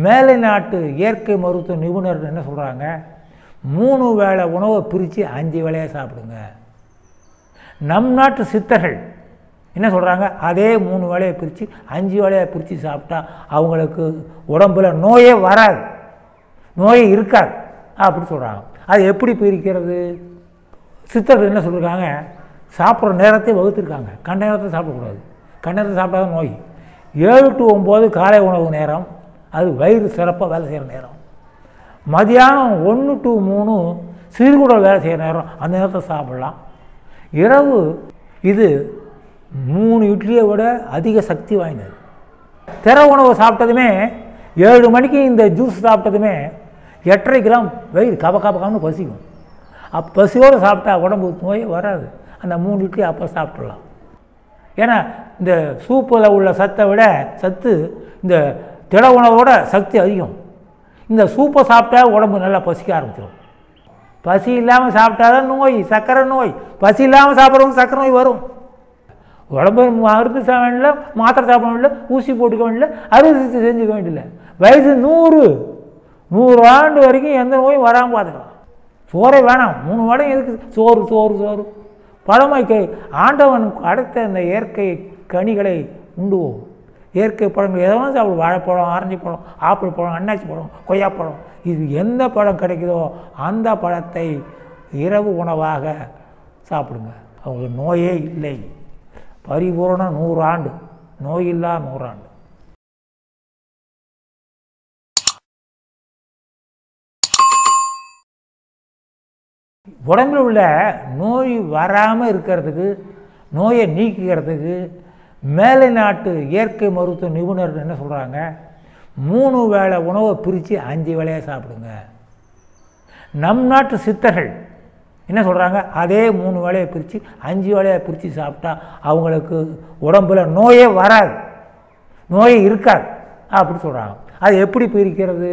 மேலை நாட்டு இயற்கை மருத்துவ நிபுணர்கள் என்ன சொல்கிறாங்க, 3 வேளை உணவை பிரித்து 5 வேளையாக சாப்பிடுங்க. நம் நாட்டு சித்தர்கள் என்ன சொல்கிறாங்க, அதே 3 வேளையை பிரித்து 5 வேளையாக பிரித்து சாப்பிட்டா அவங்களுக்கு உடம்பில் நோயே வராது, நோயே இருக்காது அப்படி சொல்கிறாங்க. அது எப்படி பிரிக்கிறது? சித்தர்கள் என்ன சொல்லியிருக்காங்க, சாப்பிட்ற நேரத்தை வகுத்துருக்காங்க. கண்ட நேரத்தை சாப்பிடக்கூடாது, கண்ட நேரத்தை சாப்பிட்டா தான் நோய். 7 to 9 காலை உணவு நேரம், அது வயிறு சிறப்பாக வேலை செய்கிற நேரம். மதியானம் 1 to 3 சிறுகுடல் வேலை செய்கிற நேரம், அந்த நேரத்தை சாப்பிடலாம். இரவு இது 3 இட்லியை விட அதிக சக்தி வாய்ந்தது. திற உணவு சாப்பிட்டதுமே 7 மணிக்கு இந்த ஜூஸ் சாப்பிட்டதுமே 8.5 கிராம் வயிறு கபக்காமனு பசிக்கும். அப்போ பசியோடு சாப்பிட்டா உடம்பு நோய் வராது. அந்த 3 இட்லி அப்போ சாப்பிட்றலாம். ஏன்னா இந்த சூப்பில் உள்ள சத்தை விட சத்து இந்த திட உணவோட சக்தி அதிகம். இந்த சூப்பை சாப்பிட்டா உடம்பு நல்லா பசிக்க ஆரம்பிச்சிடும். பசி இல்லாமல் சாப்பிட்டா தான் நோய், சர்க்கரை நோய். பசி இல்லாமல் சாப்பிட்றவங்க சர்க்கரை நோய் வரும். உடம்பு மருந்து சாப்பிட வேண்டிய, மாத்திரை சாப்பிட வேண்டிய, ஊசி போட்டுக்க வேண்டிய, அறுவை சிகிச்சை செஞ்சுக்க வேண்டியதில்லை. வயசு 100 ஆண்டு வரைக்கும் எந்த நோயும் வராமல் பார்த்துக்கலாம். சோறே வேணாம், 3 வேளை எதுக்கு சோறு சோறு சோறு? பழமைக்கு ஆண்டவன் அடுத்த இந்த இயற்கை கனிகளை உண்டுவோம். இயற்கை பழங்கள் எதனா சாப்பிடும். வாழைப்பழம், ஆரஞ்சு பழம், ஆப்பிள் பழம், அன்னாச்சி பழம், கொய்யாப்பழம், இது எந்த பழம் கிடைக்குதோ அந்த பழத்தை இரவு உணவாக சாப்பிடுங்க. அவங்களுக்கு நோயே இல்லை. பரிபூரண 100 ஆண்டு, நோயில்லா 100 ஆண்டு. உடம்பில் உள்ள நோய் வராமல் இருக்கிறதுக்கு, நோயை நீக்கிறதுக்கு மேலை நாட்டு இயற்கை மருத்துவ நிபுணர்கள் என்ன சொல்கிறாங்க, 3 வேளை உணவை பிரித்து 5 வேளையாக சாப்பிடுங்க. நம் நாட்டு சித்தர்கள் என்ன சொல்கிறாங்க, அதே 3 வேளையை பிரித்து 5 வேளையாக பிரித்து சாப்பிட்டா அவங்களுக்கு உடம்பில் நோயே வராது, நோயே இருக்காது அப்படி சொல்கிறாங்க. அது எப்படி பிரிக்கிறது?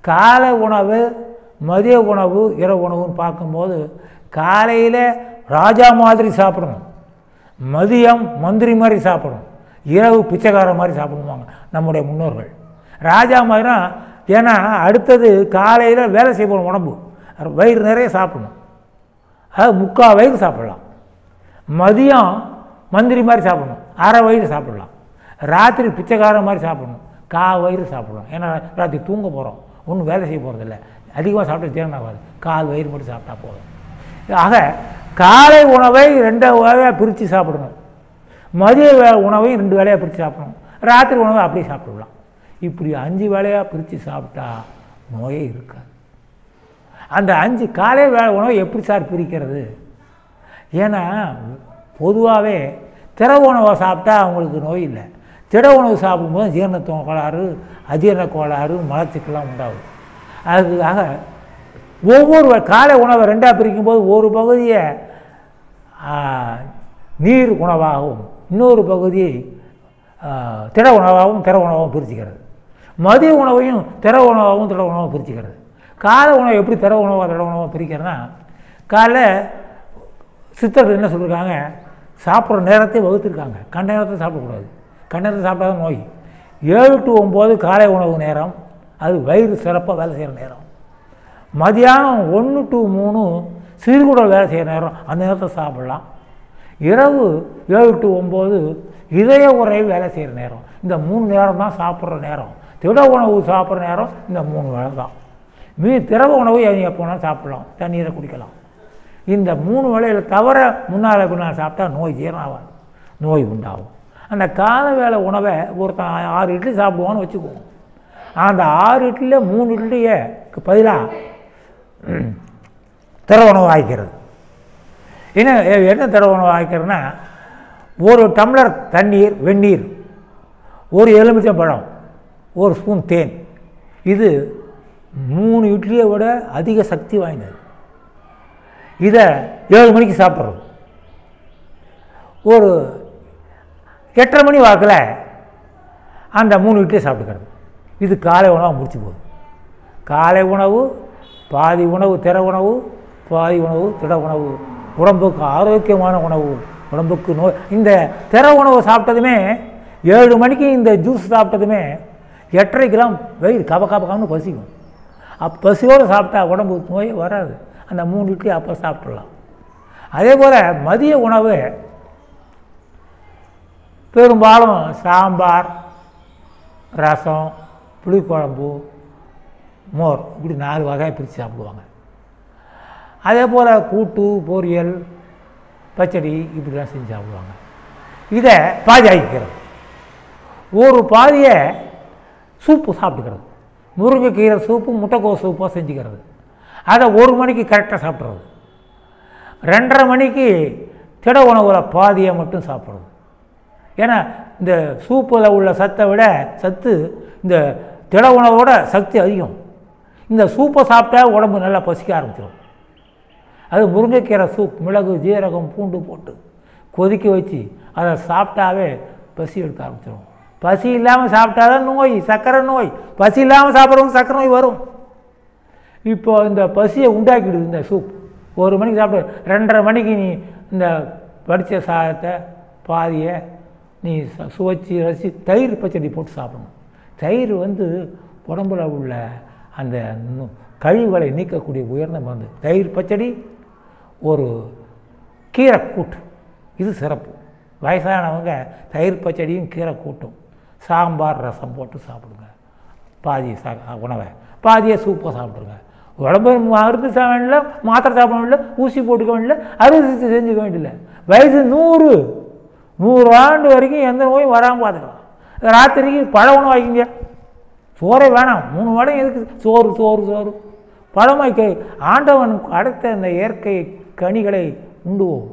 காலை உணவு, மதிய உணவு, இரவு உணவுன்னு பார்க்கும்போது காலையில் ராஜா மாதிரி சாப்பிடணும், மதியம் மந்திரி மாதிரி சாப்பிடணும், இரவு பிச்சைக்கார மாதிரி சாப்பிடுவாங்க நம்முடைய முன்னோர்கள். ராஜா மாதிரினா, ஏன்னா அடுத்தது காலையில் வேலை செய்யணும், உடம்பு வயிறு நிறைய சாப்பிடணும், அது 3/4 வயிறு சாப்பிடலாம். மதியம் மந்திரி மாதிரி சாப்பிடணும், அரை வயிறு சாப்பிடலாம். ராத்திரி பிச்சைக்கார மாதிரி சாப்பிடணும், 1/4 வயிறு சாப்பிடலாம். ஏன்னா ராத்திரி தூங்க போகிறோம், ஒன்றும் வேலை செய்ய போகிறதில்ல, அதிகமாக சாப்பிட்டு ஜீரணம் ஆகாது, 1/4 வயிறு மட்டும் சாப்பிட்டா போதும். ஆக காலை உணவை 2 வேளையாக பிரித்து சாப்பிடணும், மதிய உணவையும் 2 வேளையாக பிரித்து சாப்பிடணும், ராத்திரி உணவை அப்படியே சாப்பிடலாம். இப்படி 5 வேளையாக பிரித்து சாப்பிட்டா நோயே இருக்காது. அந்த 5 காலை வேளை உணவை எப்படி சார் பிரிக்கிறது? ஏன்னா பொதுவாகவே திற உணவை சாப்பிட்டா அவங்களுக்கு நோய் இல்லை. திட உணவு சாப்பிடும்போது ஜீரணத்துவ கோளாறு, அஜீரண கோளாறு, மலச்சிக்கெல்லாம் உண்டாகும். அதுக்காக ஒவ்வொரு காலை உணவை 2ஆக பிரிக்கும்போது ஒரு பகுதியை நீர் உணவாகவும் இன்னொரு பகுதியை திட உணவாகவும் திற உணவாகவும் பிரிச்சுக்கிறது. மதிய உணவையும் திற உணவாகவும் திட உணவாகவும் பிரிச்சுக்கிறது. காலை உணவை எப்படி திற உணவாக திட உணவாக பிரிக்கிறதுனா, காலை சித்தர்கள் என்ன சொல்லியிருக்காங்க, சாப்பிட்ற நேரத்தை வகுத்துருக்காங்க. கண்ட நேரத்தை சாப்பிடக்கூடாது, கண்ட நேரத்தை சாப்பிட்டா தான் நோய். 7 to 9 காலை உணவு நேரம், அது வயிறு சிறப்பாக வேலை செய்கிற நேரம். மதியானம் 1 to 3 சிறுகுடல் வேலை செய்கிற நேரம், அந்த நேரத்தை சாப்பிடலாம். இரவு 7 to 9 இதய உறை வேலை செய்கிற நேரம். இந்த 3 நேரம் தான் சாப்பிட்ற நேரம். திட உணவு சாப்பிட்ற நேரம் இந்த 3 வேலை தான். திரவ உணவு எப்போ வேணாலும் சாப்பிடலாம், தண்ணீரை குடிக்கலாம். இந்த 3 வேளையில் தவிர முன்னால் பின்னால் சாப்பிட்டா நோய் ஜீரணம் ஆகாது, நோய் உண்டாகும். அந்த கால வேலை உணவை ஒருத்தன் 6 இட்லி சாப்பிடுவான்னு வச்சுக்குவோம். அந்த 6 இட்லியில் 3 இட்லியை பதிலாக திற உணவு ஆய்க்கிறது. என்ன திற உணவு ஆய்க்கிறதுனா, 1 டம்ளர் தண்ணீர், வெந்நீர், 1 எலுமிச்சை பழம், 1 ஸ்பூன் தேன். இது 3 இட்லியை விட அதிக சக்தி வாய்ந்தது. இதை 7 மணிக்கு சாப்பிட்றது. ஒரு 8:30 மணி வாக்கில் அந்த 3 இட்லியை சாப்பிட்டுக்கிறது. இது காலை உணவாக முடிச்சு போகுது. காலை உணவு, பாதி உணவு திற உணவு, பாதி உணவு திட உணவு, உடம்புக்கு ஆரோக்கியமான உணவு, உடம்புக்கு நோய். இந்த திற உணவு சாப்பிட்டதுமே 7 மணிக்கு இந்த ஜூஸ் சாப்பிட்டதுமே 8.5 கிராம் வயிறு கபன்னு பசிக்கும். பசியோடு சாப்பிட்டா உடம்பு நோயே வராது. அந்த 3 இட்லி அப்போ சாப்பிட்றலாம். அதே போல் மதிய உணவு பெரும்பாலும் சாம்பார், ரசம், புளிக்குழம்பு, மோர் இப்படி 4 வகையாக பிரித்து சாப்பிடுவாங்க. அதே போல் கூட்டு, பொரியல், பச்சடி இப்படிலாம் செஞ்சு சாப்பிடுவாங்க. இதை பாதி ஆகிக்கிறது. ஒரு பாதியை சூப்பு சாப்பிட்டுக்கிறது. முருங்கைக்கீரை சூப்பு, முட்டைக்கோஸ் சூப்பாக செஞ்சுக்கிறது. அதை 1 மணிக்கு கரெக்டாக சாப்பிட்றது. 2:30 மணிக்கு திட உணவில் பாதியை மட்டும் சாப்பிட்றது. ஏன்னா இந்த சூப்பில் உள்ள சத்தை விட சத்து இந்த திட உணவோட சக்தி அதிகம். இந்த சூப்பை சாப்பிட்டா உடம்பு நல்லா பசிக்க ஆரம்பிச்சிடும். அது முருங்கைக்கீரை சூப், மிளகு, ஜீரகம், பூண்டு போட்டு கொதிக்க வச்சு அதை சாப்பிட்டாவே பசி எடுக்க ஆரம்பிச்சிடும். பசி இல்லாமல் சாப்பிட்டாதான் நோய், சர்க்கரை நோய். பசி இல்லாமல் சாப்பிட்றவங்க சர்க்கரை நோய் வரும். இப்போ இந்த பசியை உண்டாக்கிடுது இந்த சூப். 1 மணிக்கு சாப்பிட்டு 2:30 மணிக்கு நீ இந்த படித்த சாதத்தை பாதியை நீ சுவைச்சி ரசி தயிர் பச்சடி போட்டு சாப்பிடணும். தயிர் உடம்புல உள்ள அந்த கழிவுகளை நீக்கக்கூடிய உயர்ந்த மருந்து. தயிர் பச்சடி, ஒரு கீரை கூட்டு, இது சிறப்பு. வயசானவங்க தயிர் பச்சடியும் கீரை கூட்டும், சாம்பார், ரசம் போட்டு சாப்பிடுங்க. பாதி உணவை பாதியை சூப்பாக சாப்பிடுங்க. உடம்பு மருந்து சாப்பிட வேண்டிய, மாத்திரை சாப்பிட வேண்டிய, ஊசி போட்டுக்க வேண்டிய, அறுவை சிகிச்சை செஞ்சுக்க வேண்டியதில்லை. வயசு 100 ஆண்டு வரைக்கும் எந்த நோயும் வராமல் பார்த்துக்கலாம். ராத்திரிக்கு பழ உணவு வைக்கிங்க. சோறே வேணாம், 3 வேளை எதுக்கு சோறு சோறு சோறு பழமாய்க்க. ஆண்டவன் அடுத்த இந்த இயற்கை கனிகளை உண்டுவோம்.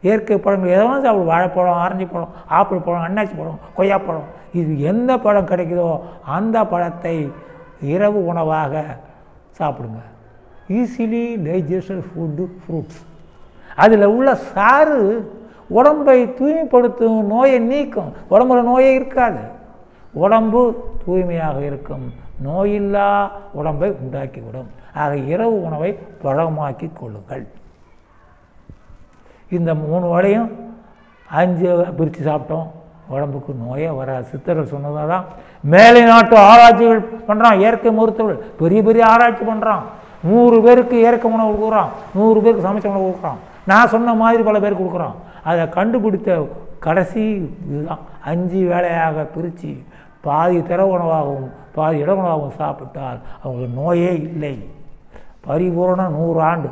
இயற்கை பழங்கள் எதனாலும் சாப்பிடும். வாழைப்பழம், ஆரஞ்சு பழம், ஆப்பிள் பழம், அன்னாச்சி பழம், கொய்யாப்பழம், இது எந்த பழம் கிடைக்குதோ அந்த பழத்தை இரவு உணவாக சாப்பிடுங்க. Easily digested food fruits. அதில் உள்ள சாறு உடம்பை தூய்மைப்படுத்தும், நோயை நீக்கும். உடம்புல நோயே இருக்காது, உடம்பு தூய்மையாக இருக்கும். நோயில்லா உடம்பை உண்டாக்கிவிடும். ஆக இரவு உணவை பழமாக்கி கொள்ளுங்கள். இந்த 3 வேளையும் 5 பிரித்து சாப்பிட்டோம், உடம்புக்கு நோயே வராது. சித்தர்கள் சொன்னதாக தான். மேலை நாட்டு ஆராய்ச்சிகள் பண்ணுறான். இயற்கை மருத்துவர்கள் பெரிய பெரிய ஆராய்ச்சி பண்ணுறான். 100 பேருக்கு இயற்கை உணவு கொடுக்குறான், 100 பேருக்கு சமைச்ச உணவு கொடுக்குறான். நான் சொன்ன மாதிரி பல பேருக்கு கொடுக்குறான். அதை கண்டுபிடித்த கடைசி இதுதான். 5 வேளையாக பிரித்து பாதி திற உணவாகவும் பாதி இட உணவாகவும் சாப்பிட்டால் அவங்களுக்கு நோயே இல்லை. பரிபூரண 100 ஆண்டு,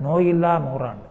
நோயில்லா 100 ஆண்டு.